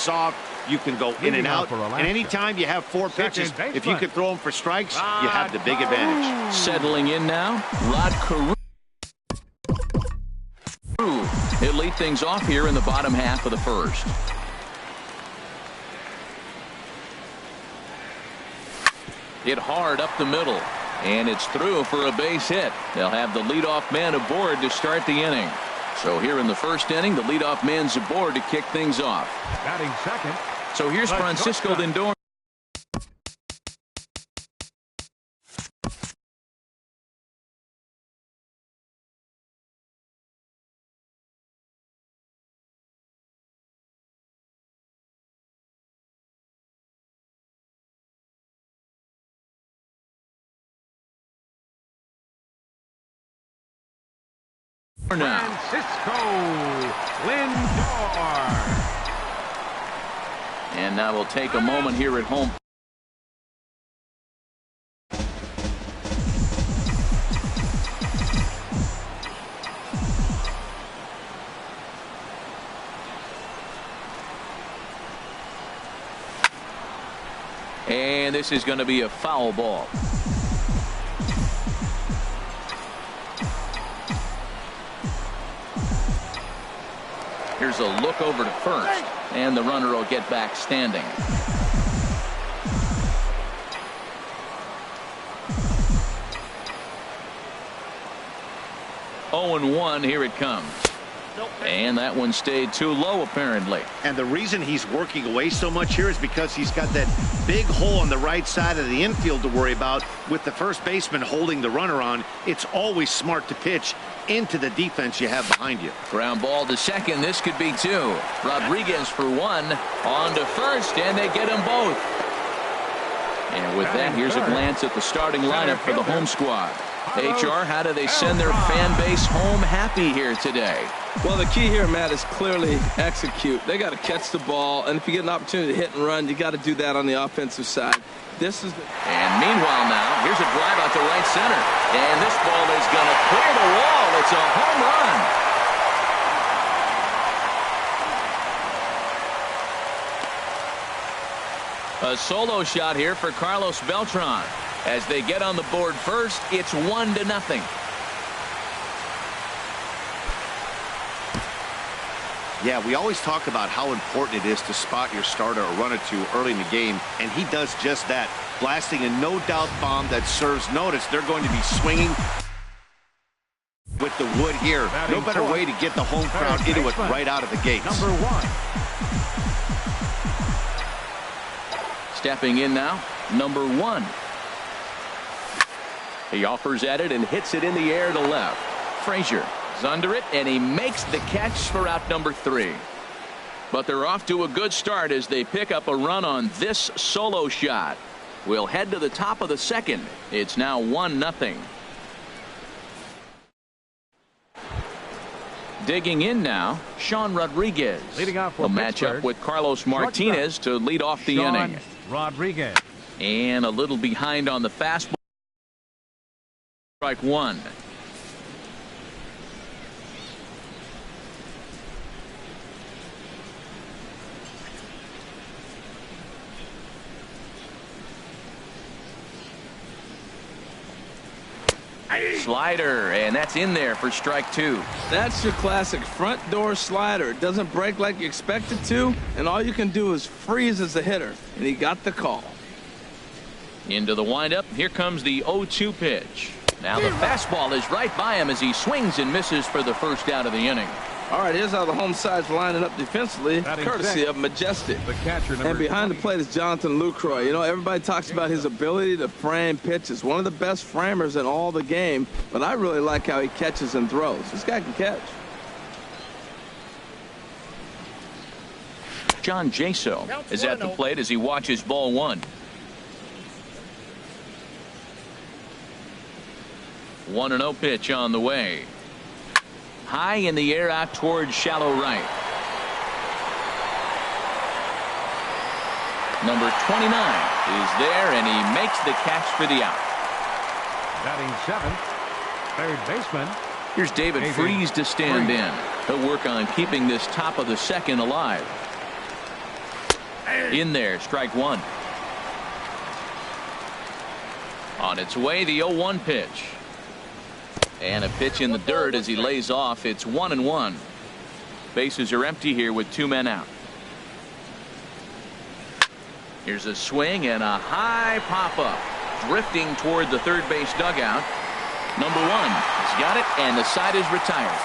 soft. You can go in and out. And anytime you have 4 pitches, if you could throw them for strikes, you have the big advantage. Settling in now, Rod Carew. He'll lead things off here in the bottom half of the first. Hit hard up the middle, and it's through for a base hit. They'll have the leadoff man aboard to start the inning. So here in the first inning, the leadoff man's aboard to kick things off. Batting second. So here's Francisco Lindor. Francisco Lindor. And now we'll take a moment here at home. And this is going to be a foul ball. Here's a look over to first, and the runner will get back standing. Oh, and 1, here it comes. And that one stayed too low, apparently. And the reason he's working away so much here is because he's got that big hole on the right side of the infield to worry about. With the first baseman holding the runner on, it's always smart to pitch into the defense you have behind you. Ground ball to second. This could be 2. Rodriguez for 1. On to first, and they get them both. And with that, here's a glance at the starting lineup for the home squad. HR, how do they send their fan base home happy here today? Well, the key here, Matt, is clearly execute. They got to catch the ball, and if you get an opportunity to hit and run, you got to do that on the offensive side. And meanwhile now, here's a drive out to right center. And this ball is going to clear the wall. It's a home run. A solo shot here for Carlos Beltran. As they get on the board first, it's 1-0. Yeah, we always talk about how important it is to spot your starter or run it to early in the game, and he does just that, blasting a no-doubt bomb that serves notice. They're going to be swinging with the wood here. No better way to get the home crowd into it right out of the gates. Number 1. Stepping in now, number 1. He offers at it and hits it in the air to left. Frazier is under it, and he makes the catch for out number 3. But they're off to a good start as they pick up a run on this solo shot. We'll head to the top of the second. It's now 1-0. Digging in now, Sean Rodriguez. Leading off for a matchup with Carlos Martinez to lead off the inning. Rodriguez. And a little behind on the fastball. Strike 1. Slider, and that's in there for strike 2. That's your classic front door slider. It doesn't break like you expect it to, and all you can do is freeze as a hitter, and he got the call. Into the windup. Here comes the 0-2 pitch. Now the fastball is right by him as he swings and misses for the first out of the inning. All right, here's how the home side's lining up defensively, courtesy of Majestic. The catcher, and behind the plate is Jonathan Lucroy. You know, everybody talks about his ability to frame pitches. One of the best framers in all the game, but I really like how he catches and throws. This guy can catch. John Jaso is at the plate as he watches ball 1. 1-0 pitch on the way. High in the air out towards shallow right. Number 29 is there, and he makes the catch for the out. Batting 7th, third baseman. Here's David Freese to stand in. He'll work on keeping this top of the second alive. In there, strike one. On its way, the 0-1 pitch. And a pitch in the dirt as he lays off. It's 1-1. Bases are empty here with 2 men out. Here's a swing and a high pop-up. Drifting toward the third base dugout. Number 1 has got it, and the side is retired.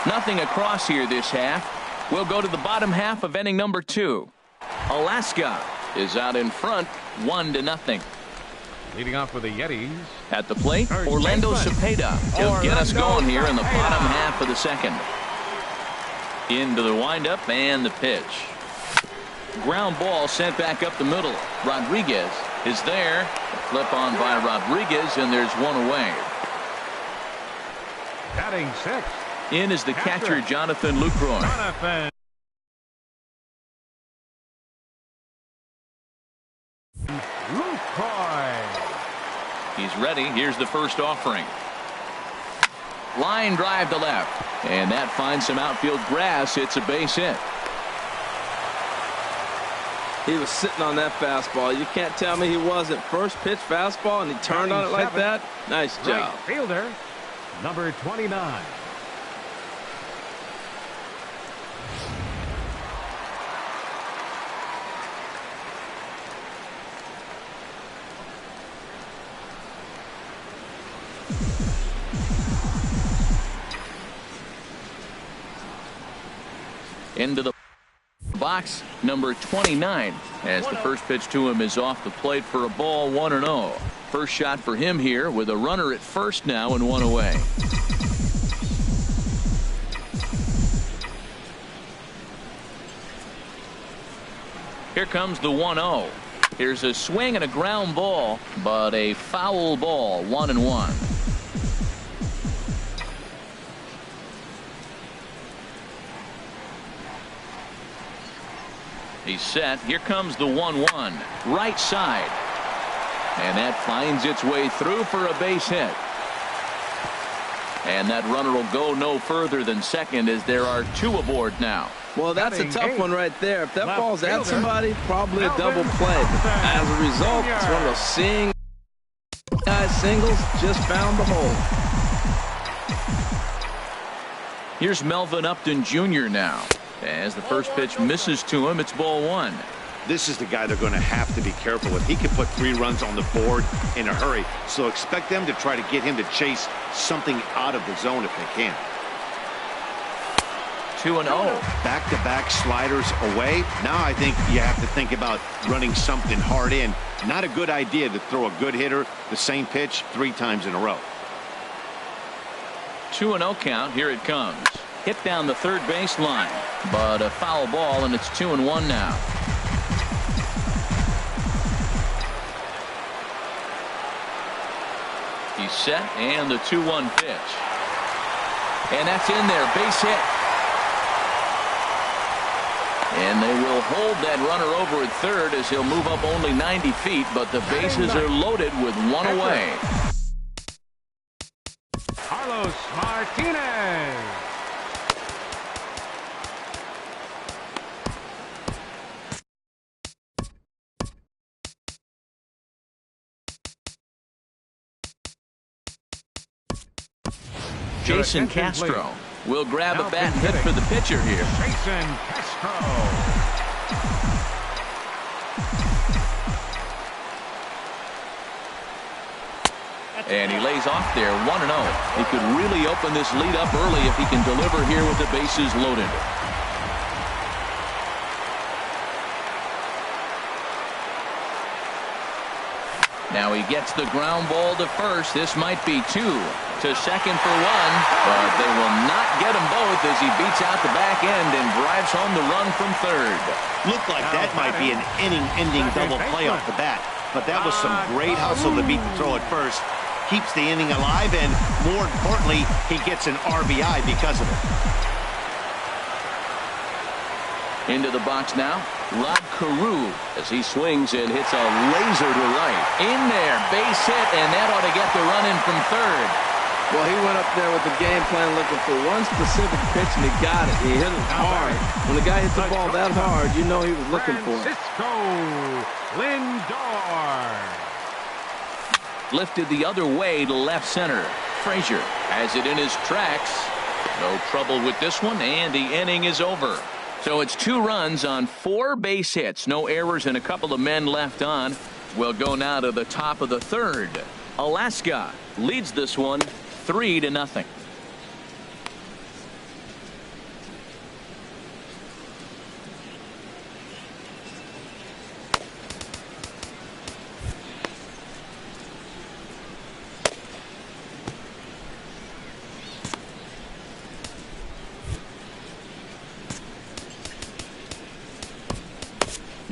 Nothing across here this half. We'll go to the bottom half of inning number 2. Alaska is out in front, 1-0. Leading off for the Yetis. At the plate, Third Orlando baseman. Cepeda. He'll get us going here in the Cepeda. bottom half of the second. Into the windup and the pitch. Ground ball sent back up the middle. Rodriguez is there. A flip on by Rodriguez, and there's one away. Batting 6. In is the catcher, Jonathan Lucroy. Jonathan Lucroy. He's ready. Here's the first offering. Line drive to left. And that finds some outfield grass. It's a base hit. He was sitting on that fastball. You can't tell me he wasn't. First pitch fastball, and he turned on it like that. Nice job. Right fielder, number 29. Into the box, number 29, as the first pitch to him is off the plate for a ball, 1-0. First shot for him here with a runner at first now and one away. Here comes the 1-0. Here's a swing and a ground ball, but a foul ball, 1-1. He's set. Here comes the 1-1. Right side. And that finds its way through for a base hit. And that runner will go no further than second as there are 2 aboard now. Well, that's a tough one right there. If that Left ball's at fielder. somebody, probably a Melvin double play. But as a result, Jr. it's one of those seeing guys singles, just found the hole. Here's Melvin Upton Jr. now. As the first pitch misses to him, it's ball 1. This is the guy they're going to have to be careful with. He can put 3 runs on the board in a hurry, so expect them to try to get him to chase something out of the zone if they can. 2-0. Back-to-back sliders away. Now I think you have to think about running something hard in. Not a good idea to throw a good hitter the same pitch 3 times in a row. 2-0 count. Here it comes. Hit down the third base line, but a foul ball, and it's 2-1 now. He's set, and the 2-1 pitch. And that's in there, base hit. And they will hold that runner over at third as he'll move up only 90 feet, but the bases are loaded with 1 away. Carlos Martinez. Jason Castro will grab a bat and hit for the pitcher here. Jason Castro. And he lays off there, 1-0. He could really open this lead up early if he can deliver here with the bases loaded. Now he gets the ground ball to first. This might be 2. To second for 1, but they will not get him both as he beats out the back end and drives home the run from third. Looked like that might be an inning-ending double play off the bat, but that was some great hustle to beat the throw at first. Keeps the inning alive, and more importantly, he gets an RBI because of it. Into the box now, Rod Carew as he swings and hits a laser to right. In there, base hit, and that ought to get the run in from third. Well, he went up there with the game plan looking for one specific pitch, and he got it. He hit it hard. When the guy hits the ball that hard, you know he was looking for it. Francisco Lindor. Lifted the other way to left center. Frazier has it in his tracks. No trouble with this one, and the inning is over. So it's 2 runs on 4 base hits. No errors and a couple of men left on. We'll go now to the top of the 3rd. Alaska leads this one 3-0.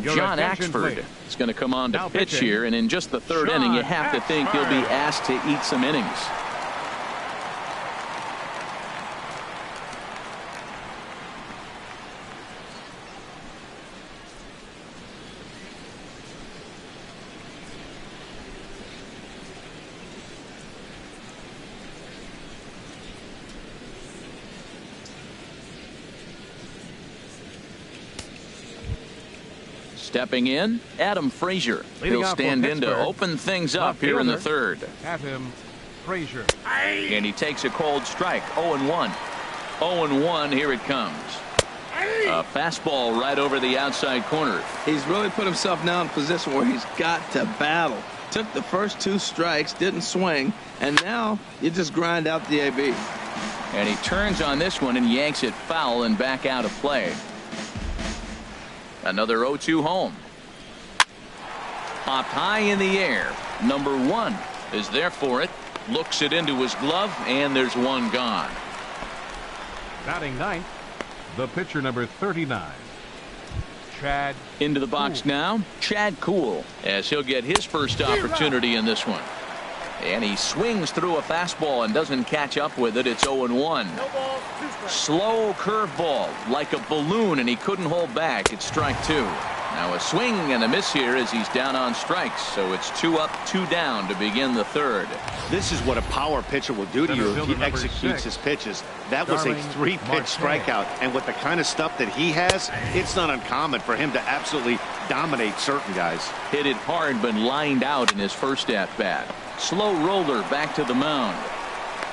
John Axford is going to come on to pitch here, and in just the 3rd inning, you have to think he'll be asked to eat some innings. Stepping in, Adam Frazier. He'll stand in to open things up here in the 3rd. Adam Frazier. And he takes a cold strike. 0-1. 0-1. Here it comes. A fastball right over the outside corner. He's really put himself now in a position where he's got to battle. Took the first 2 strikes, didn't swing, and now you just grind out the AB. And he turns on this one and yanks it foul and back out of play. Another 0-2 home. Popped high in the air. Number 1 is there for it. Looks it into his glove, and there's one gone. Batting 9th, the pitcher number 39. Chad. Into the box now, Chad Kuhl, as he'll get his first opportunity in this one. And he swings through a fastball and doesn't catch up with it. It's 0-1. Slow curveball like a balloon, and he couldn't hold back. It's strike 2. Now a swing and a miss here as he's down on strikes. So it's 2 up, 2 down to begin the 3rd. This is what a power pitcher will do to you if he executes his pitches. That was a 3-pitch strikeout, and with the kind of stuff that he has, it's not uncommon for him to absolutely dominate certain guys. Hit it hard but lined out in his first at-bat. Slow roller back to the mound.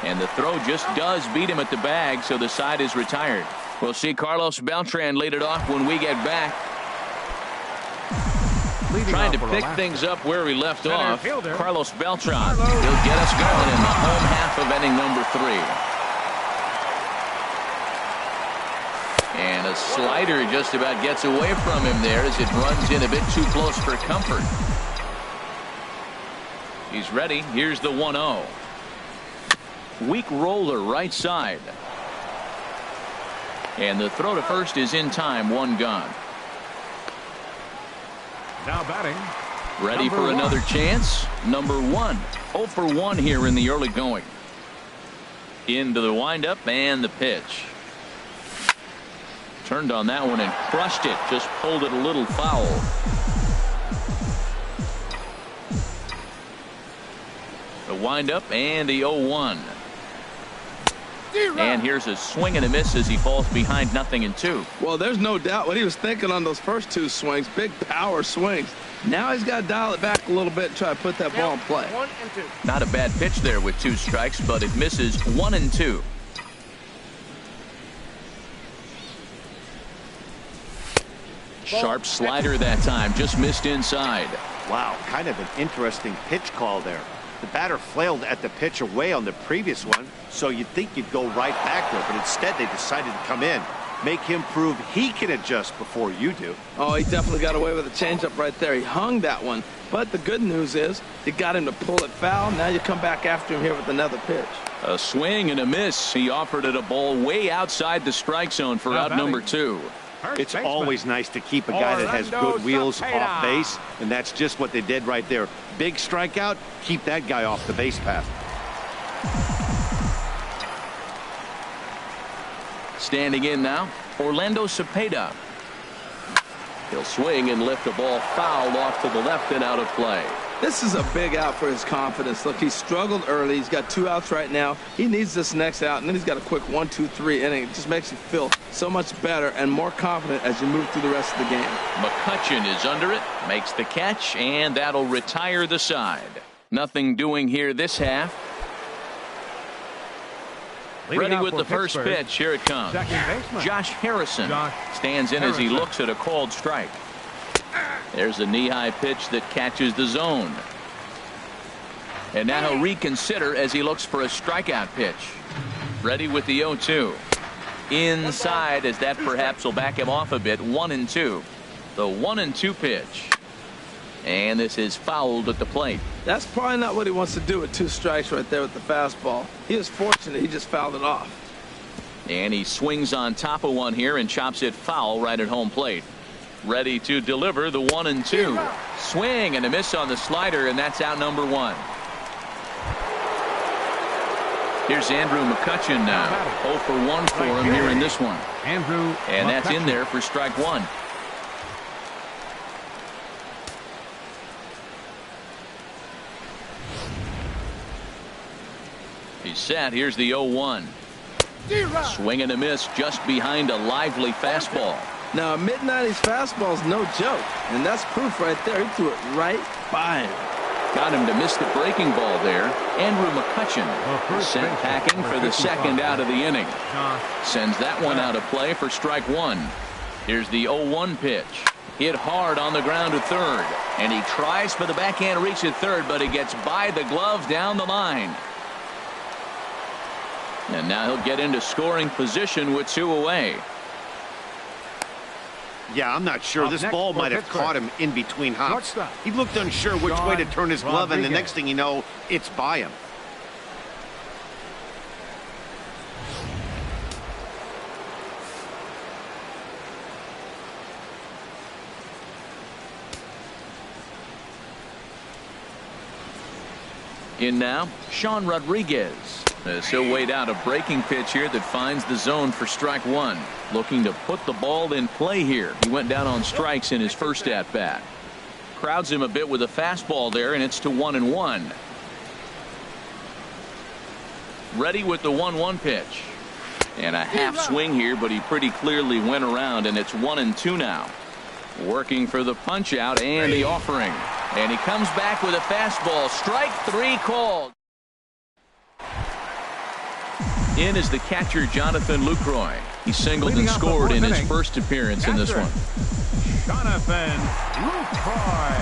And the throw just does beat him at the bag, so the side is retired. We'll see Carlos Beltran lead it off when we get back. Trying to pick things up where we left off. Carlos Beltran. He'll get us going in the home half of inning number 3. And a slider just about gets away from him there as it runs in a bit too close for comfort. He's ready. Here's the 1-0. Weak roller right side. And the throw to first is in time. 1 gone. Now batting. Ready for another chance. Number 1. 0 for 1 here in the early going. Into the windup and the pitch. Turned on that one and crushed it. Just pulled it a little foul. The windup and the 0-1. And here's a swing and a miss as he falls behind 0-2. Well, there's no doubt what he was thinking on those first 2 swings. Big power swings. Now he's got to dial it back a little bit and try to put that ball in play. 1 and 2. Not a bad pitch there with 2 strikes, but it misses 1 and 2. Sharp slider that time, just missed inside. Wow, kind of an interesting pitch call there. The batter flailed at the pitch away on the previous one, so you'd think you'd go right back there, but instead they decided to come in, make him prove he can adjust before you do. Oh, he definitely got away with a changeup right there. He hung that one, but the good news is you got him to pull it foul. Now you come back after him here with another pitch. A swing and a miss. He offered it a ball way outside the strike zone for out number 2. It's always nice to keep a guy that has good wheels off base, and that's just what they did right there. Big strikeout, keep that guy off the base path. Standing in now, Orlando Cepeda. He'll swing and lift a ball foul off to the left and out of play. This is a big out for his confidence. Look, he struggled early. He's got 2 outs right now. He needs this next out, and then he's got a quick 1, 2, 3 inning. It just makes you feel so much better and more confident as you move through the rest of the game. McCutchen is under it, makes the catch, and that'll retire the side. Nothing doing here this half. Ready with the first pitch. Here it comes. Josh Harrison stands in as he looks at a called strike. There's a knee-high pitch that catches the zone. And now he'll reconsider as he looks for a strikeout pitch. Ready with the 0-2. Inside, as that perhaps will back him off a bit. 1-2. The 1-2 pitch. And this is fouled at the plate. That's probably not what he wants to do with 2 strikes right there with the fastball. He was fortunate he just fouled it off. And he swings on top of one here and chops it foul right at home plate. Ready to deliver the 1-2. Swing and a miss on the slider, and that's out number 1. Here's Andrew McCutchen now. 0 for 1 for him here in this one. And that's in there for strike 1. He's set. Here's the 0-1. Swing and a miss just behind a lively fastball. Now, a mid-90s fastball is no joke, and that's proof right there. He threw it right by him. Got him to miss the breaking ball there. Andrew McCutchen sent packing for the second out of the inning. Sends that one out of play for strike 1. Here's the 0-1 pitch. Hit hard on the ground to third, and he tries for the backhand reach at third, but he gets by the glove down the line. And now he'll get into scoring position with 2 away. Yeah, I'm not sure. This ball might have caught him in between hops. He looked unsure which way to turn his glove, and the next thing you know, it's by him. In now, Sean Rodriguez. As he'll wait out a breaking pitch here that finds the zone for strike 1. Looking to put the ball in play here. He went down on strikes in his first at bat. Crowds him a bit with a fastball there, and it's to 1-1. Ready with the 1-1 pitch. And a half swing here, but he pretty clearly went around, and it's 1-2 now. Working for the punch out and the offering. And he comes back with a fastball. Strike 3 called. In is the catcher, Jonathan Lucroy. He singled and scored in his first appearance in this one. Jonathan Lucroy.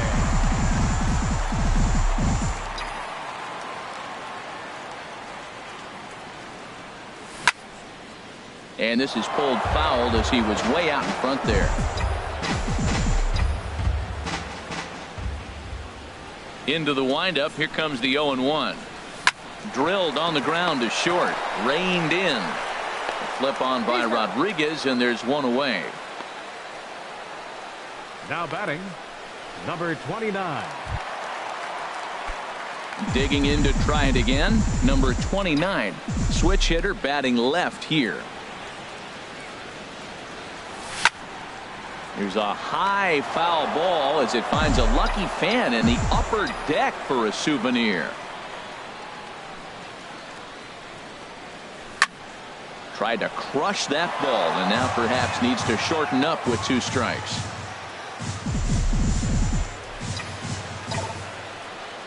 And this is pulled foul as he was way out in front there. Into the windup. Here comes the 0-1. Drilled on the ground to short. Reined in. Flip on by Rodriguez, and there's 1 away. Now batting, number 29. Digging in to try it again. Number 29. Switch hitter batting left here. There's a high foul ball as it finds a lucky fan in the upper deck for a souvenir. Tried to crush that ball, and now perhaps needs to shorten up with 2 strikes.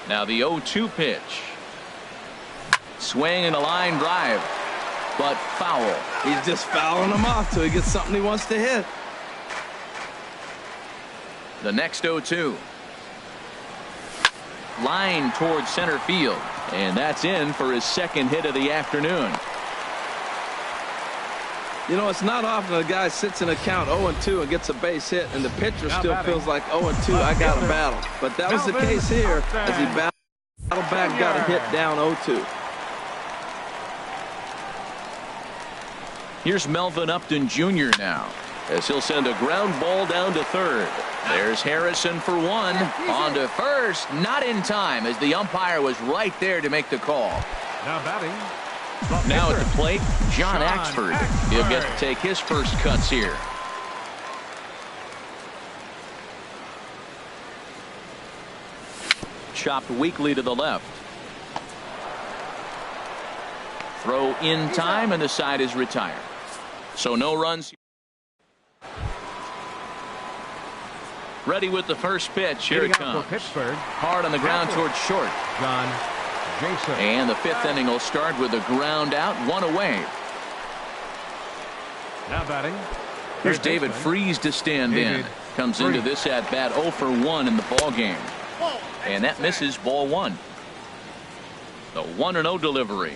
Now the 0-2 pitch. Swing and a line drive, but foul. He's just fouling him off till he gets something he wants to hit. The next 0-2. Line towards center field, and that's in for his second hit of the afternoon. You know, it's not often a guy sits in a count 0-2 and gets a base hit, and the pitcher still feels like 0-2, I got a battle. But that was the case here as he battled back, got a hit down 0-2. Here's Melvin Upton Jr. now, as he'll send a ground ball down to third. There's Harrison for 1. On to first, not in time, as the umpire was right there to make the call. Now batting. Now at the plate, John Axford. He'll get to take his first cuts here. chopped weakly to the left. Throw in time, and the side is retired. So no runs. Ready with the first pitch. Here it comes. Pittsburgh. Hard on the ground towards short. John Jason. And the fifth inning will start with a ground out, one away. Now batting. Here's David Freese to stand in. Comes into this at bat 0 for 1 in the ball game. And that misses, ball 1. The 1-0 delivery.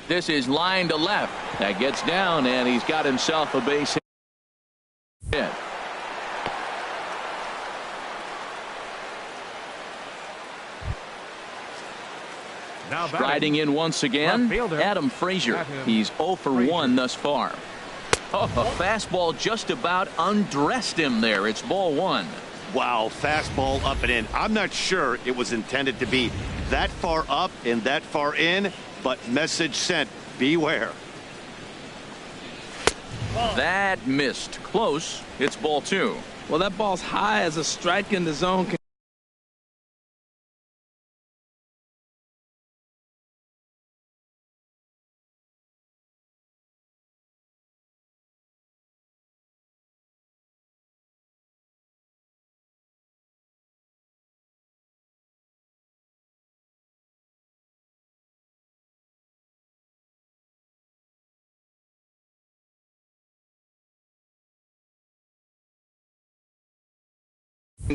This is line to left. That gets down, and he's got himself a base hit. Striding in once again, Adam Frazier. He's 0 for 1 thus far. Oh, a fastball just about undressed him there. It's ball 1. Wow, fastball up and in. I'm not sure it was intended to be that far up and that far in, but message sent. Beware. That missed. Close. It's ball 2. Well, that ball's high as a strike in the zone.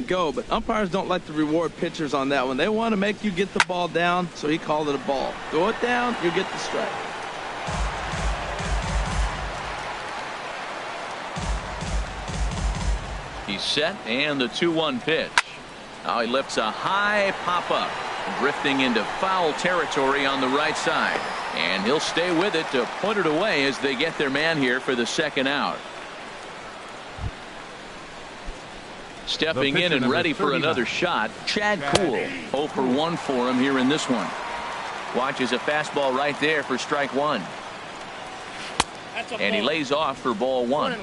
Go, but umpires don't like to reward pitchers on that one. They want to make you get the ball down, so he called it a ball. Throw it down, you get the strike. He's set, and the 2-1 pitch. Now he lifts a high pop-up, drifting into foul territory on the right side. And he'll stay with it to put it away as they get their man here for the second out. Stepping in and ready for another shot, Chad Kuhl. 0 for 1 for him here in this one. Watches a fastball right there for strike 1. And he lays off for ball 1.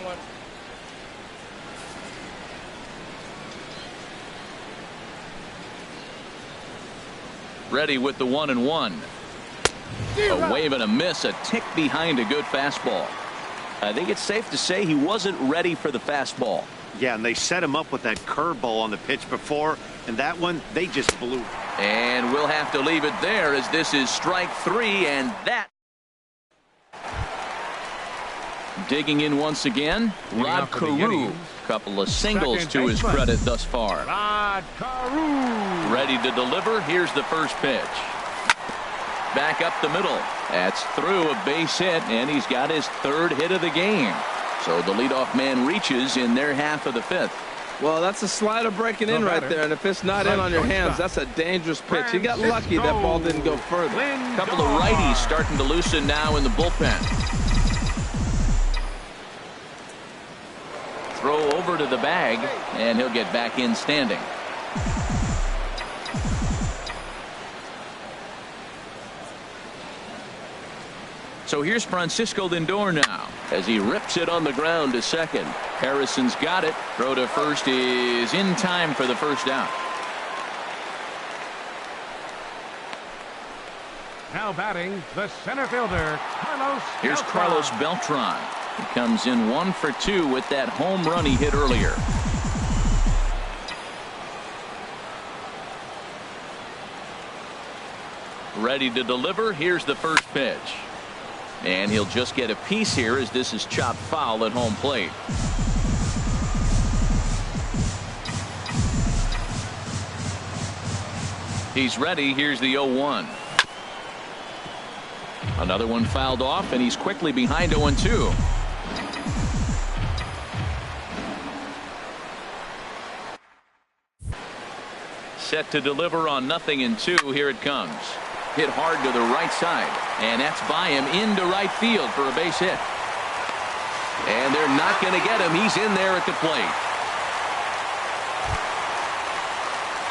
Ready with the 1-1. A wave and a miss, a tick behind a good fastball. I think it's safe to say he wasn't ready for the fastball. Yeah, and they set him up with that curveball on the pitch before, and that one, they just blew. And we'll have to leave it there as this is strike 3, and that. Digging in once again, Rod Carew. Couple of singles to his credit thus far. Rod Carew. Ready to deliver. Here's the first pitch. Back up the middle. That's through, a base hit, and he's got his 3rd hit of the game. So the leadoff man reaches in their half of the 5th. Well, that's a slider breaking in right there, and if it's not in on your hands, that's a dangerous pitch. He got lucky that ball didn't go further. A couple of righties starting to loosen now in the bullpen. Throw over to the bag, and he'll get back in standing. So here's Francisco Lindor now as he rips it on the ground to second. Harrison's got it. Throw to first is in time for the first out. Now batting, the center fielder, Carlos Beltran. Here's Carlos Beltran. He comes in 1 for 2 with that home run he hit earlier. Ready to deliver. Here's the first pitch. And he'll just get a piece here as this is chopped foul at home plate. He's ready. Here's the 0-1. Another one fouled off, and he's quickly behind 0-2. Set to deliver on 0-2. Here it comes. Hit hard to the right side, and that's by him into right field for a base hit. And they're not going to get him. He's in there at the plate.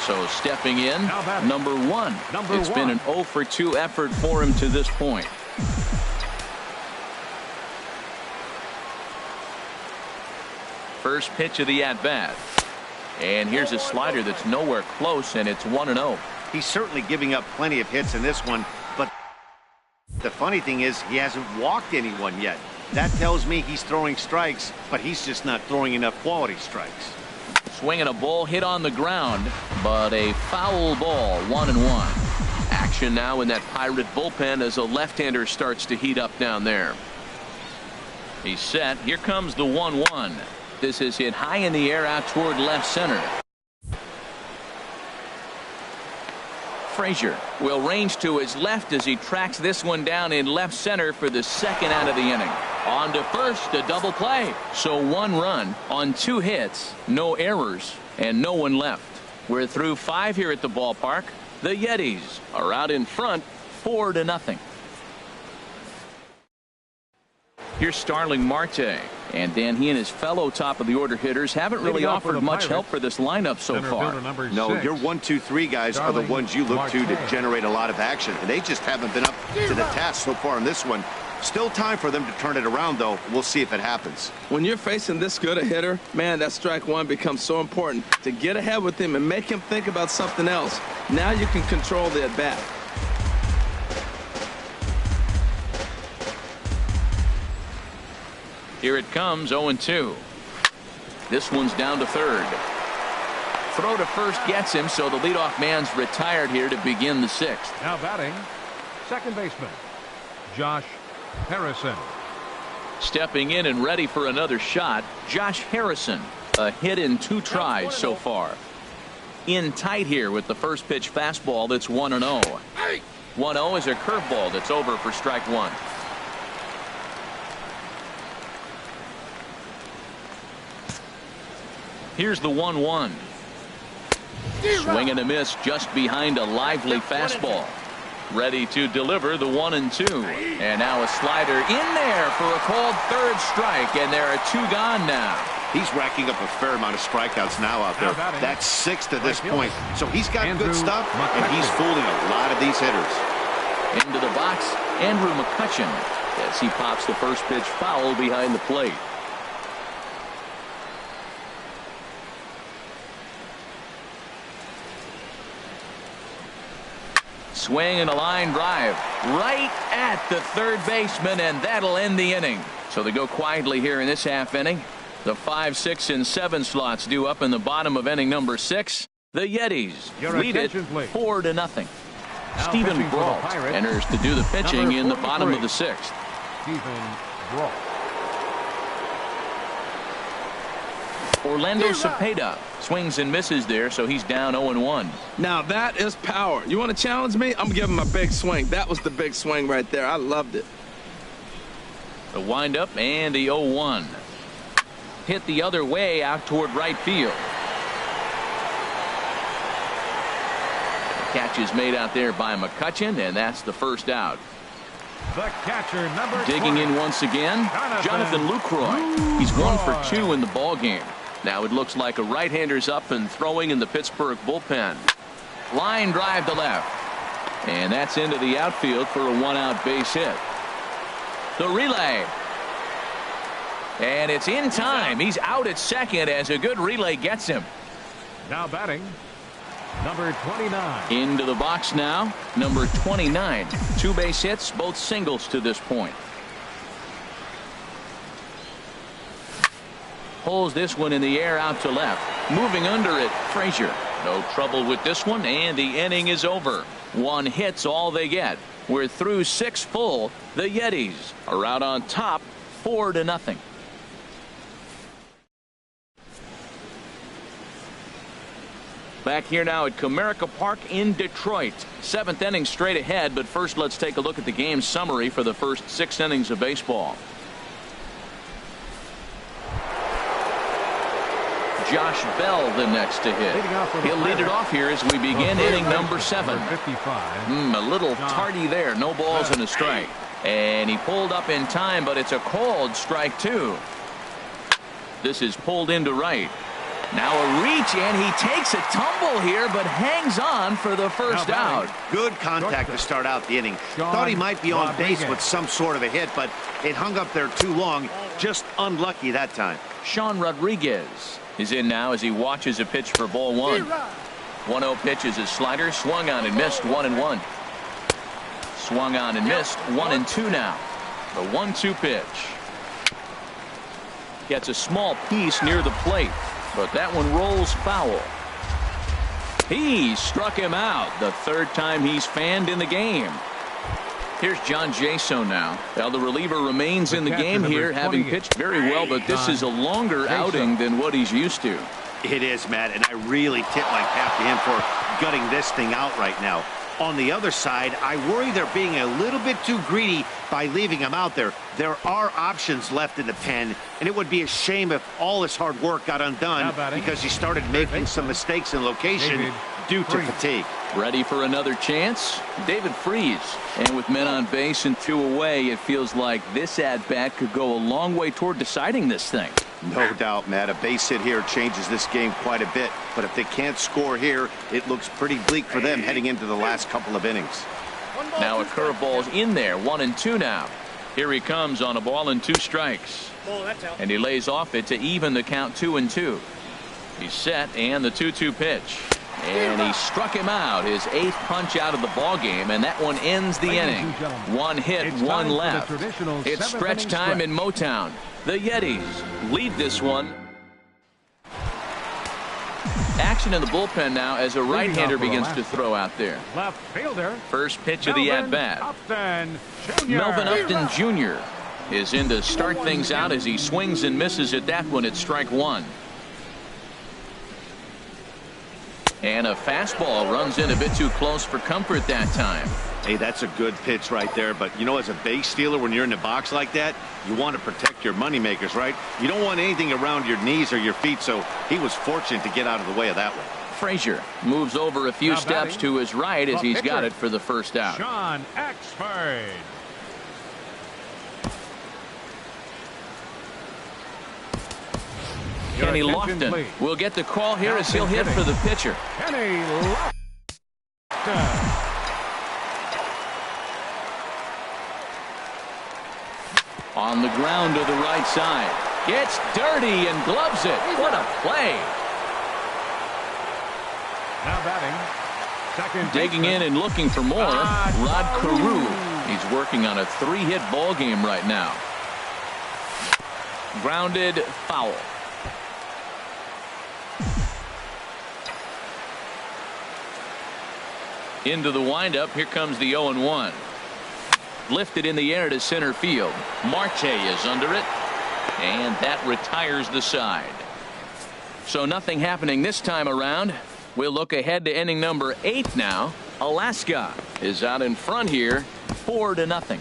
So stepping in, number 1. It's been an 0 for 2 effort for him to this point. First pitch of the at-bat. And here's a slider that's nowhere close, and it's 1-0. He's certainly giving up plenty of hits in this one, but the funny thing is he hasn't walked anyone yet. That tells me he's throwing strikes, but he's just not throwing enough quality strikes. Swinging a ball hit on the ground, but a foul ball, 1-1. Action now in that Pirate bullpen as a left-hander starts to heat up down there. He's set. Here comes the 1-1. This is hit high in the air out toward left center. Frazier will range to his left as he tracks this one down in left center for the second out of the inning. On to first, a double play. So 1 run on 2 hits, no errors, and no one left. We're through 5 here at the ballpark. The Yetis are out in front 4-0. Here's Starling Marte. And Dan, he and his fellow top of the order hitters haven't really offered much help for this lineup so far. No, your 1, 2, 3 guys are the ones you look to generate a lot of action. And they just haven't been up to the task so far in this one. Still time for them to turn it around, though. We'll see if it happens. When you're facing this good a hitter, man, that strike one becomes so important to get ahead with him and make him think about something else. Now you can control the at-bat. Here it comes, 0-2. This one's down to third. Throw to first gets him, so the leadoff man's retired here to begin the 6th. Now batting, second baseman, Josh Harrison. Stepping in and ready for another shot, Josh Harrison. A hit in 2 tries so far. In tight here with the first pitch fastball that's 1-0. 1-0 is a curveball that's over for strike 1. Here's the 1-1. Swing and a miss just behind a lively fastball. Ready to deliver the 1-2. And now a slider in there for a called third strike, and there are 2 gone now. He's racking up a fair amount of strikeouts now out there. That's 6 to this point. So he's got good stuff, and he's fooling a lot of these hitters. Into the box, Andrew McCutchen, as he pops the first pitch foul behind the plate. Swing and a line drive right at the third baseman, and that'll end the inning. So they go quietly here in this half inning. The 5, 6, and 7 slots due up in the bottom of inning number 6. The Yetis lead it 4-0. Stephen Brault enters to do the pitching in the bottom of the 6th. Stephen Brault. Orlando Cepeda swings and misses there, so he's down 0-1. Now that is power. You want to challenge me? I'm giving him a big swing. That was the big swing right there. I loved it. The windup and the 0-1. Hit the other way out toward right field. The catch is made out there by McCutchen, and that's the first out. The catcher, number Digging 20. in once again, Jonathan Lucroy. He's 1 for 2 in the ball game. Now it looks like a right-hander's up and throwing in the Pittsburgh bullpen. Line drive to left. And that's into the outfield for a 1-out base hit. The relay. And it's in time. He's out at second as a good relay gets him. Now batting, number 29. Into the box now, number 29. 2 base hits, both singles to this point. Pulls this one in the air out to left. Moving under it, Frazier. No trouble with this one, and the inning is over. 1 hit's all they get. We're through 6 full. The Yetis are out on top 4-0. Back here now at Comerica Park in Detroit. 7th inning straight ahead, but first let's take a look at the game summary for the first 6 innings of baseball. Josh Bell the next to hit. He'll lead it off here as we begin inning number 7. A little tardy there. No balls and a strike. And he pulled up in time, but it's a called strike 2. This is pulled into right. Now a reach, and he takes a tumble here, but hangs on for the first out. Good contact to start out the inning. Thought he might be on base with some sort of a hit, but it hung up there too long. Just unlucky that time. Sean Rodriguez is in now as he watches a pitch for ball one. 1-0 pitch is his slider, swung on and missed, 1-1. Swung on and missed, 1-2 now. The 1-2 pitch. Gets a small piece near the plate, but that one rolls foul. He struck him out the third time he's fanned in the game. Here's John Jaso now. Well, the reliever remains in the game here, having pitched very well, but this is a longer outing than what he's used to. It is, Matt, and I really tip my cap to him for gutting this thing out right now. On the other side, I worry they're being a little bit too greedy by leaving him out there. There are options left in the pen, and it would be a shame if all his hard work got undone because he started making some mistakes in location due to fatigue. Ready for another chance? David Freese. And with men on base and 2 away, it feels like this at-bat could go a long way toward deciding this thing. No doubt, Matt. A base hit here changes this game quite a bit. But if they can't score here, it looks pretty bleak for them heading into the last couple of innings. Now a curveball's in there, 1-2 now. Here he comes on a ball and 2 strikes. And he lays off it to even the count 2-2. He's set, and the 2-2 pitch. And he struck him out, his 8th punch out of the ball game, and that one ends the inning. 1 hit, 1 left. It's stretch time in Motown. The Yetis lead this one. Action in the bullpen now as a right-hander begins to throw out there. Left fielder. First pitch of the at-bat. Melvin Upton Jr. is in to start things out as he swings and misses at that one at strike 1. And a fastball runs in a bit too close for comfort that time. Hey, that's a good pitch right there. But, you know, as a base stealer, when you're in the box like that, you want to protect your moneymakers, right? You don't want anything around your knees or your feet, so he was fortunate to get out of the way of that one. Frazier moves over a few steps to his right as he's got it for the first out. Sean Axford. Kenny Lofton will get the call here as he'll hit for the pitcher. Kenny Lofton. On the ground to the right side. Gets dirty and gloves it. What a play. Now batting. Second digging in and looking for more. Rod Carew. He's working on a 3-hit ball game right now. Grounded foul. Into the windup. Here comes the 0-1. Lifted in the air to center field. Marte is under it. And that retires the side. So nothing happening this time around. We'll look ahead to inning number 8 now. Alaska is out in front here, 4-0.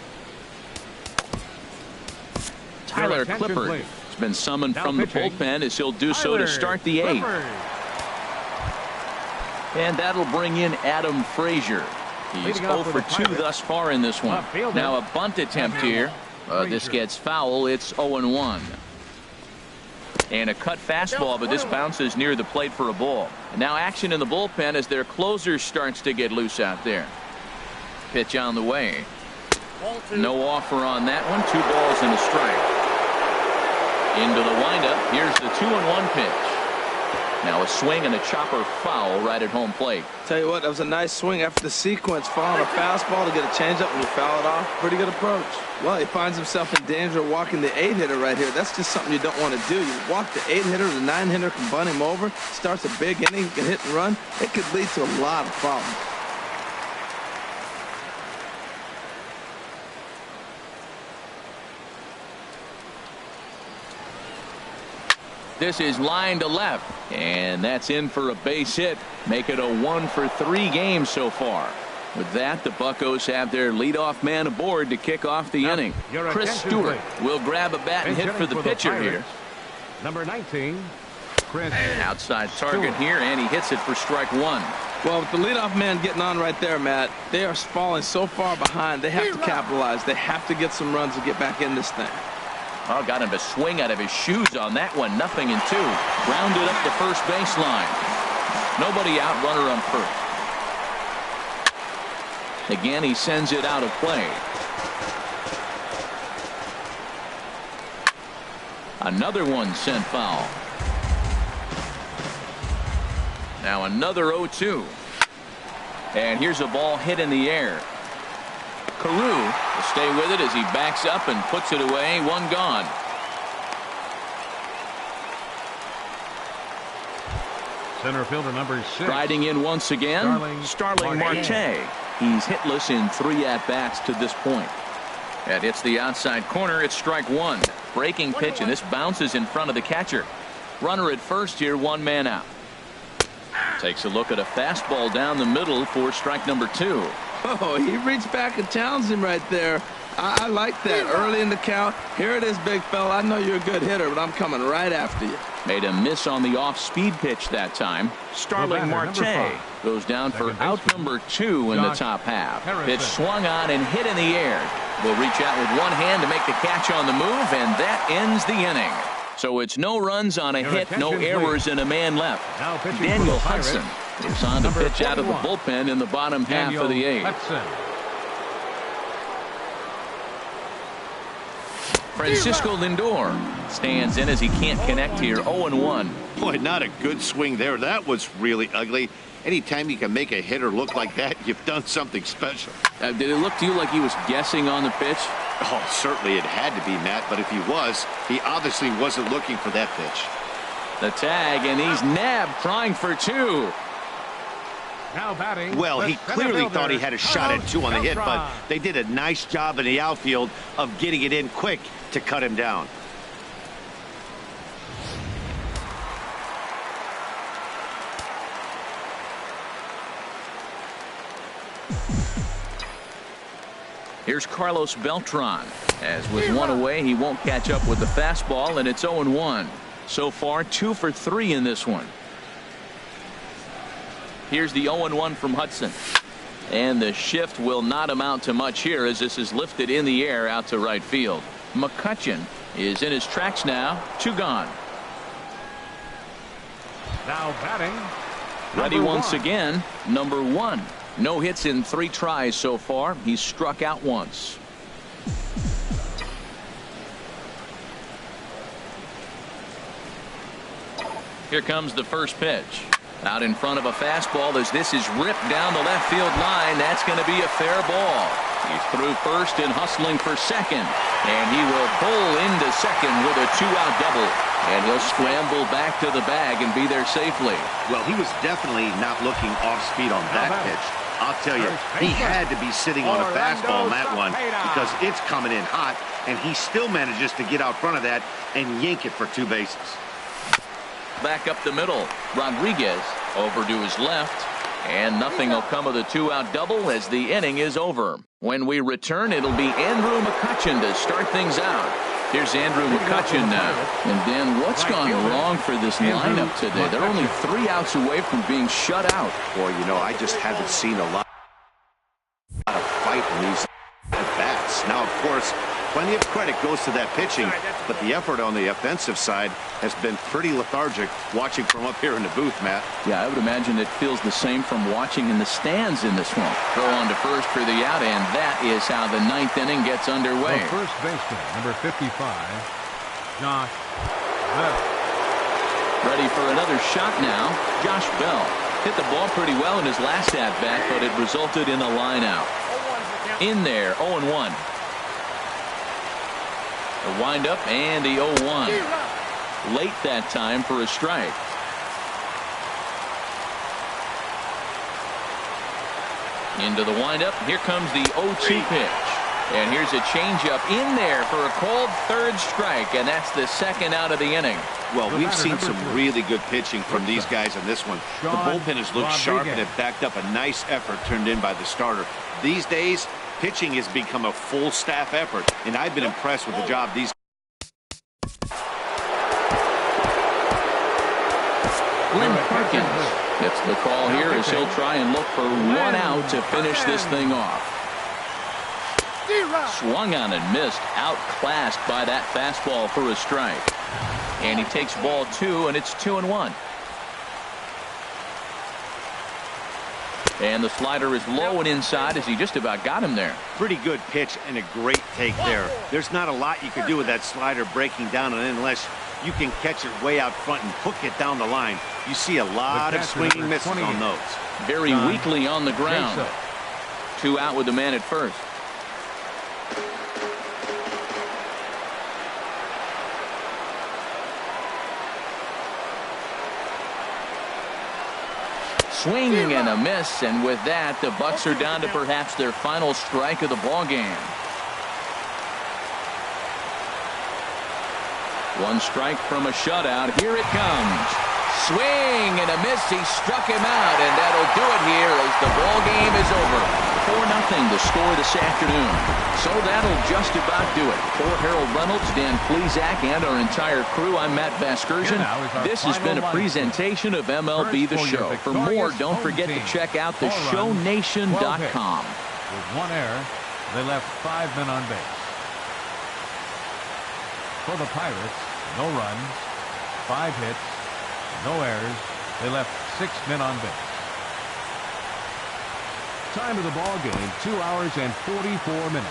Tyler Clippard has been summoned from the bullpen as he'll do so to start the 8th. And that'll bring in Adam Frazier. He's 0 for 2 thus far in this one. Now a bunt attempt here. This gets foul. It's 0-1. And a cut fastball, but this bounces near the plate for a ball. And now action in the bullpen as their closer starts to get loose out there. Pitch on the way. No offer on that one. 2 balls and a strike. Into the windup. Here's the 2-1 pitch. Now a swing and a chopper foul right at home plate. Tell you what, that was a nice swing after the sequence, following a fastball to get a changeup and you foul it off. Pretty good approach. Well, he finds himself in danger of walking the 8-hitter right here. That's just something you don't want to do. You walk the 8-hitter, the 9-hitter can bunt him over, starts a big inning, he can hit and run. It could lead to a lot of problems. This is line to left, and that's in for a base hit. Make it a 1 for 3 game so far. With that, the Buccos have their leadoff man aboard to kick off the inning. Chris Stewart will grab a bat and hit for the pitcher here. Number 19, Chris. Outside target here, and he hits it for strike 1. Well, with the leadoff man getting on right there, Matt, they are falling so far behind. They have to capitalize. They have to get some runs to get back in this thing. Oh, got him to swing out of his shoes on that one. 0-2. Grounded up the first baseline. Nobody out, runner on first. Again, he sends it out of play. Another one sent foul. Now another 0-2. And here's a ball hit in the air. Carew will stay with it as he backs up and puts it away. One gone. Center fielder number 6. Riding in once again, Starling Marte. He's hitless in 3 at-bats to this point. That hits the outside corner. It's strike 1. Breaking pitch, and this bounces in front of the catcher. Runner at first here, 1 man out. Takes a look at a fastball down the middle for strike number 2. Oh, he reached back and challenged him right there. I like that early in the count. Here it is, big fella. I know you're a good hitter, but I'm coming right after you. Made a miss on the off-speed pitch that time. Starling Marte goes down for out number 2 in the top half. Pitch swung on and hit in the air. Will reach out with one hand to make the catch on the move, and that ends the inning. So it's no runs on a hit, no errors, and a man left. Daniel Hudson is on to pitch out of the bullpen in the bottom half of the 8th. Francisco Lindor stands in as he can't connect here. 0-1. Boy, not a good swing there. That was really ugly. Anytime you can make a hitter look like that, you've done something special. Did it look to you like he was guessing on the pitch? Oh, certainly it had to be, Matt, but if he was, he obviously wasn't looking for that pitch. The tag, and he's nabbed, trying for 2. Now batting. Well, he clearly thought he had a shot at 2 on the hit, but they did a nice job in the outfield of getting it in quick to cut him down. Here's Carlos Beltran. As with 1 away, he won't catch up with the fastball, and it's 0-1. So far, 2 for 3 in this one. Here's the 0-1 from Hudson. And the shift will not amount to much here as this is lifted in the air out to right field. McCutchen is in his tracks now. 2 gone. Now batting. Ready once again, number 1. No hits in 3 tries so far. He's struck out once. Here comes the first pitch. Out in front of a fastball as this is ripped down the left field line. That's going to be a fair ball. He's through first and hustling for second. And he will pull into second with a 2-out double. And he'll scramble back to the bag and be there safely. Well, he was definitely not looking off speed on that pitch. I'll tell you, he had to be sitting on a fastball on that one because it's coming in hot, and he still manages to get out front of that and yank it for 2 bases. Back up the middle. Rodriguez over to his left. And nothing will come of the 2-out double as the inning is over. When we return, it'll be Andrew McCutchen to start things out. Here's Andrew McCutchen now. And Dan, what's gone wrong for this lineup today? They're only 3 outs away from being shut out. Boy, you know, I just haven't seen a lot of fight in these at-bats. Now, of course, plenty of credit goes to that pitching, but the effort on the offensive side has been pretty lethargic watching from up here in the booth, Matt. Yeah, I would imagine it feels the same from watching in the stands in this one. Throw on to first for the out, and that is how the 9th inning gets underway. The first baseman, number 55, Josh Bell. Ready for another shot now. Josh Bell hit the ball pretty well in his last at-bat, but it resulted in a line out. In there, 0-1. The windup and the 0-1. Late that time for a strike. Into the windup. Here comes the 0-2 pitch. And here's a changeup in there for a called 3rd strike, and that's the 2nd out of the inning. Well, we've seen some really good pitching from these guys in this one. The bullpen has looked sharp and it backed up a nice effort turned in by the starter. These days, pitching has become a full staff effort, and I've been impressed with the job these. Glenn Perkins gets the call here as he'll try and look for 1 out to finish this thing off. Swung on and missed, outclassed by that fastball for a strike. And he takes ball 2, and it's 2-1. And the slider is low and inside as he just about got him there. Pretty good pitch and a great take there. There's not a lot you can do with that slider breaking down, and unless you can catch it way out front and hook it down the line, You see a lot of swinging misses on those. Very weakly on the ground. 2 out with the man at first. Swing and a miss, and with that, the Bucks are down to perhaps their final strike of the ball game. 1 strike from a shutout. Here it comes. Swing and a miss. He struck him out, and that'll do it here as the ball game is over. 4-0 the score this afternoon. So that'll just about do it. For Harold Reynolds, Dan Plesac, and our entire crew, I'm Matt Vasgersian. This has been a presentation of MLB The Show. For more, don't forget to check out theshownation.com. With 1 error, they left 5 men on base. For the Pirates, no runs, 5 hits, no errors. They left 6 men on base. Time of the ball game, 2 hours and 44 minutes.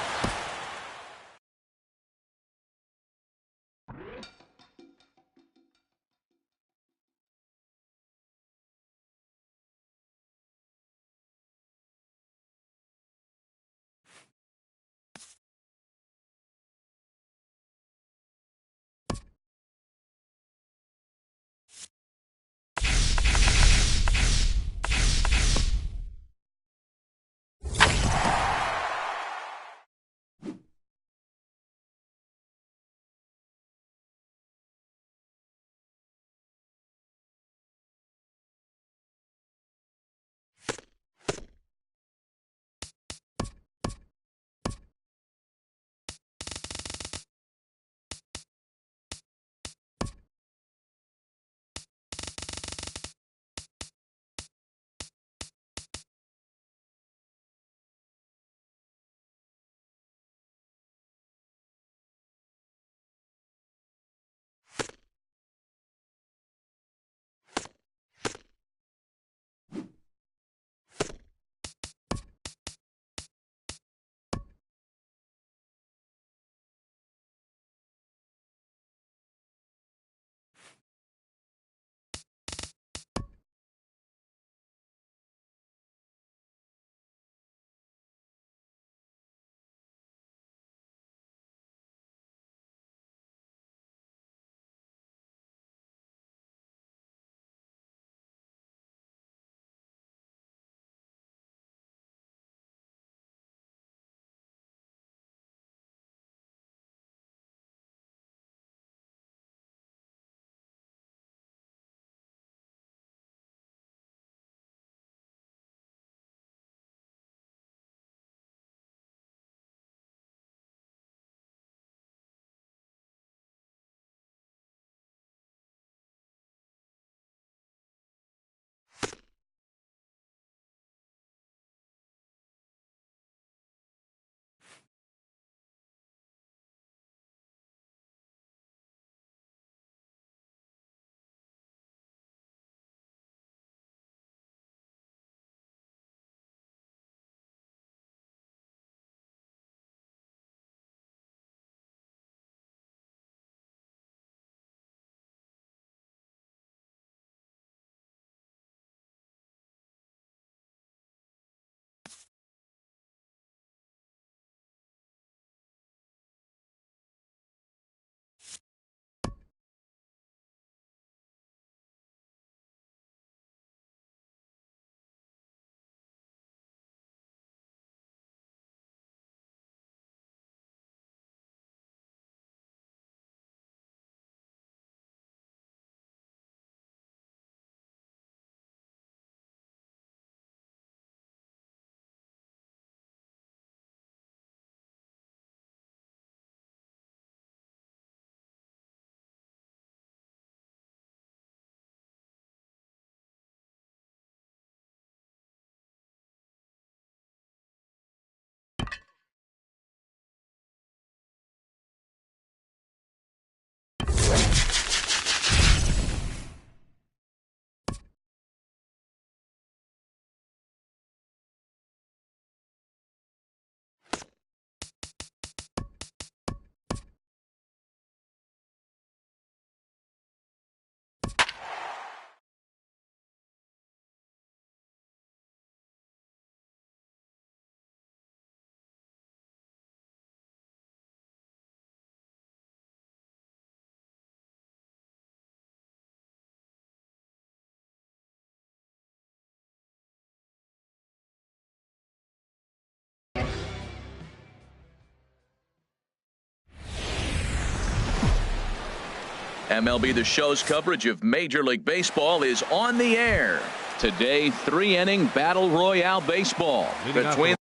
MLB The Show's coverage of Major League Baseball is on the air. Today, 3-inning Battle Royale baseball between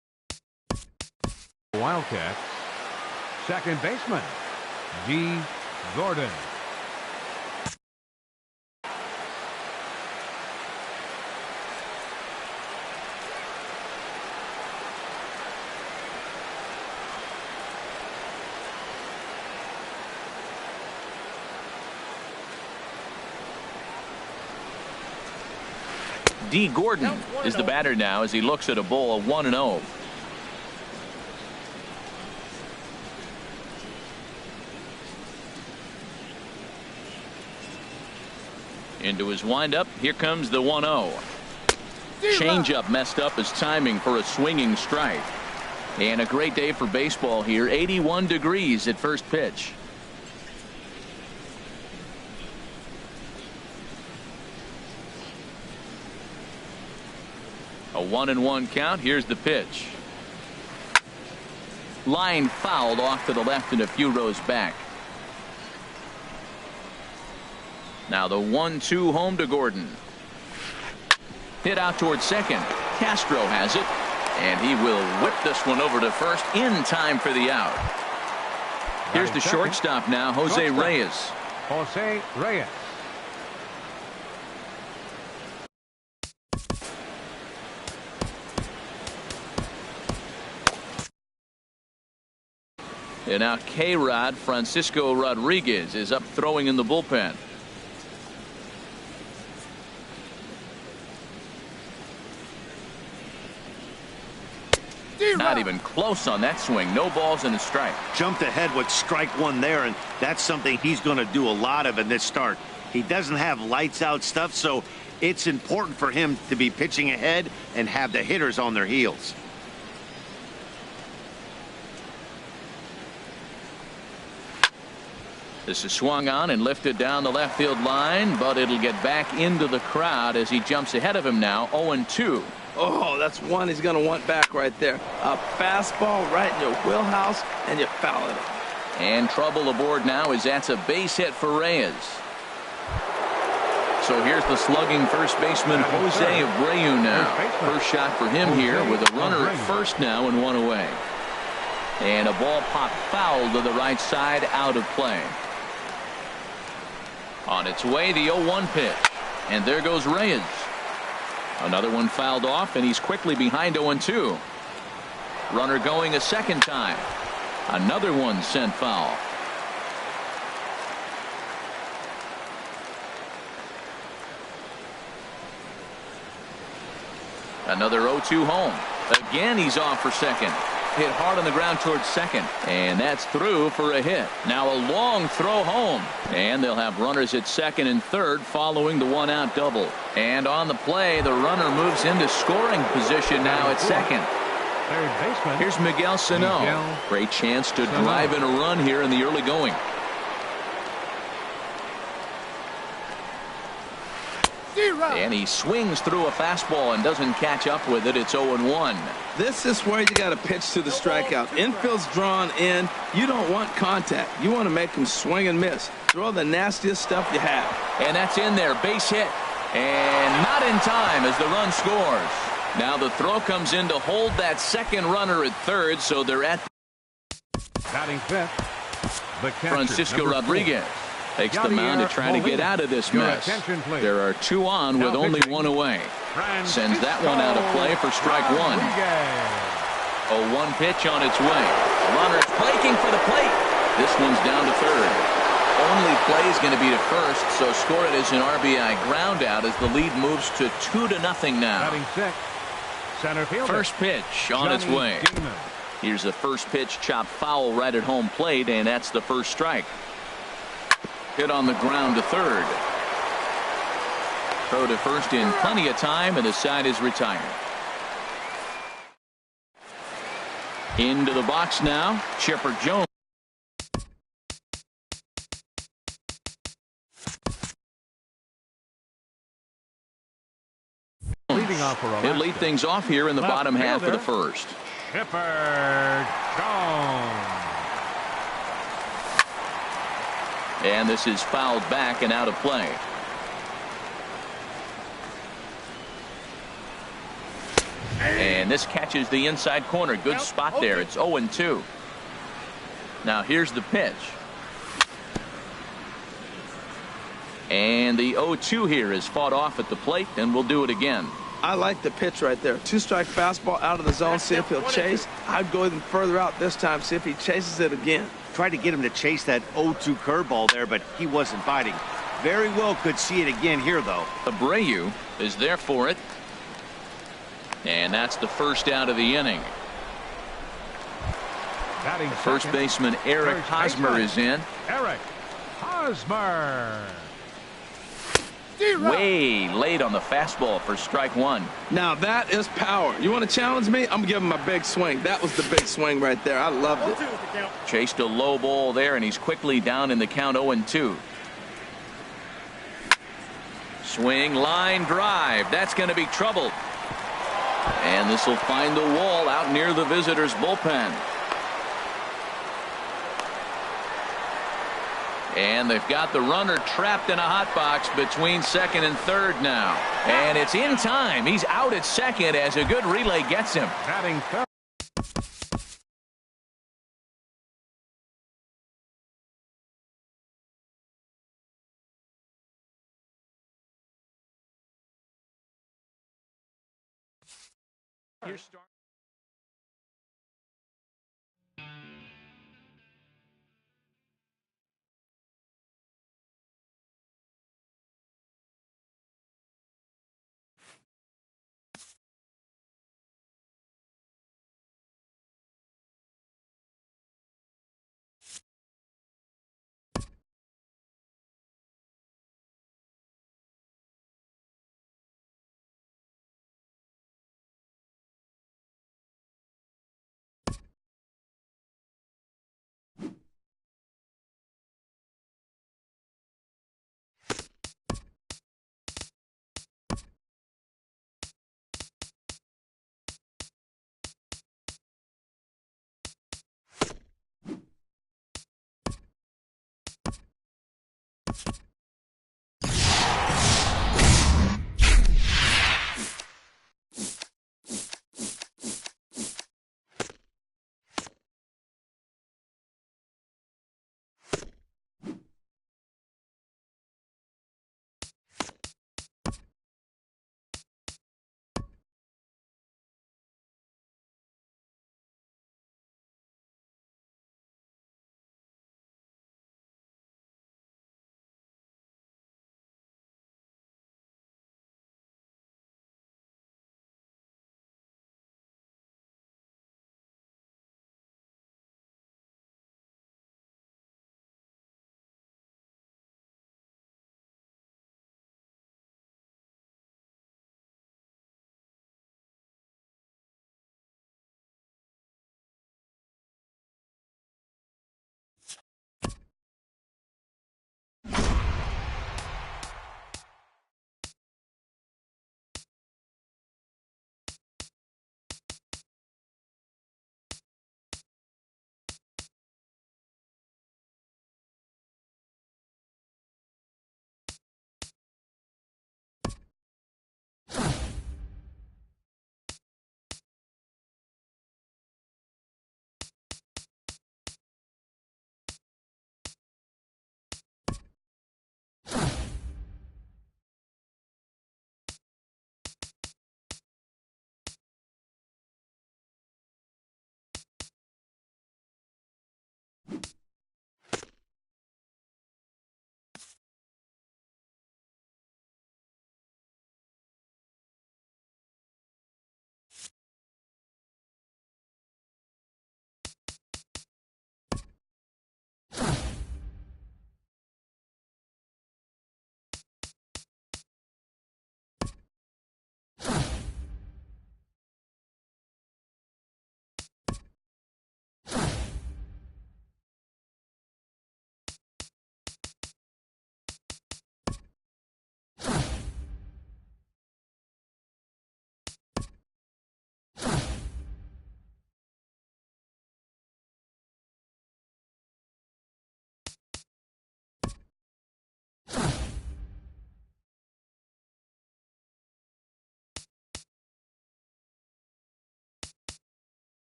the Wildcats. Second baseman, D. Gordon. D. Gordon is the batter now as he looks at a bowl of 1-0. Into his windup. Here comes the 1-0. Changeup messed up his timing for a swinging strike. And a great day for baseball here. 81 degrees at first pitch. A 1-1 count. Here's the pitch. Line fouled off to the left and a few rows back. Now the 1-2 home to Gordon. Hit out towards second. Castro has it. And he will whip this one over to first in time for the out. Here's the shortstop now, Jose Reyes. Jose Reyes. And now K-Rod Francisco Rodriguez is up throwing in the bullpen. Not even close on that swing. No balls and a strike. Jumped ahead with strike one there, and that's something he's going to do a lot of in this start. He doesn't have lights out stuff, so it's important for him to be pitching ahead and have the hitters on their heels. This is swung on and lifted down the left field line, but it'll get back into the crowd as he jumps ahead of him now. 0-2. Oh, that's one he's going to want back right there. A fastball right in your wheelhouse, and you foul it. And trouble aboard now as that's a base hit for Reyes. So here's the slugging first baseman Jose Abreu now. First shot for him here with a runner at first now and one away. And a ball popped foul to the right side, out of play. On its way, the 0-1 pitch. And there goes Reyes. Another one fouled off, and he's quickly behind 0-2. Runner going a second time. Another one sent foul. Another 0-2 home. Again, he's off for second. Hit hard on the ground towards second, and that's through for a hit. Now a long throw home, and they'll have runners at second and third following the one-out double. And on the play, the runner moves into scoring position now at second. Third baseman. Here's Miguel Sano. Great chance to drive in a run here in the early going. And he swings through a fastball and doesn't catch up with it. It's 0-1. This is where you got to pitch to the strikeout. Infield's drawn in. You don't want contact. You want to make him swing and miss. Throw the nastiest stuff you have. And that's in there. Base hit. And not in time as the run scores. Now the throw comes in to hold that second runner at third, so they're at batting fifth. Francisco Rodriguez takes the mound to try to get out of this mess. There are two on with only one away. Sends that one out of play for strike one. 0-1 pitch on its way. Runner's breaking for the plate. This one's down to third. Only play is going to be to first, so score it as an RBI ground out as the lead moves to 2-0 now. First pitch on its way. Here's the first pitch, chopped foul right at home plate, and that's the first strike. Hit on the ground to third. Throw to first in plenty of time, and the side is retired. Into the box now, Chipper Jones. He'll lead things off here in the bottom half of the first. Chipper Jones. And this is fouled back and out of play. And this catches the inside corner. Good spot there. It's 0-2. Now here's the pitch. And the 0-2 here is fought off at the plate, and we'll do it again. I like the pitch right there. 2-strike fastball out of the zone. See if he'll chase. I'd go even further out this time. See if he chases it again. Tried to get him to chase that 0-2 curveball there, but he wasn't biting. Very well could see it again here, though. Abreu is there for it. And that's the first out of the inning. First baseman Eric Hosmer is in. Eric Hosmer. Way late on the fastball for strike one. Now that is power. You want to challenge me? I'm giving him a big swing. That was the big swing right there. I loved it. Chased a low ball there, and he's quickly down in the count 0-2. Swing, line drive. That's going to be trouble. And this will find the wall out near the visitors' bullpen. And they've got the runner trapped in a hot box between second and third now. And it's in time. He's out at second as a good relay gets him. Batting third.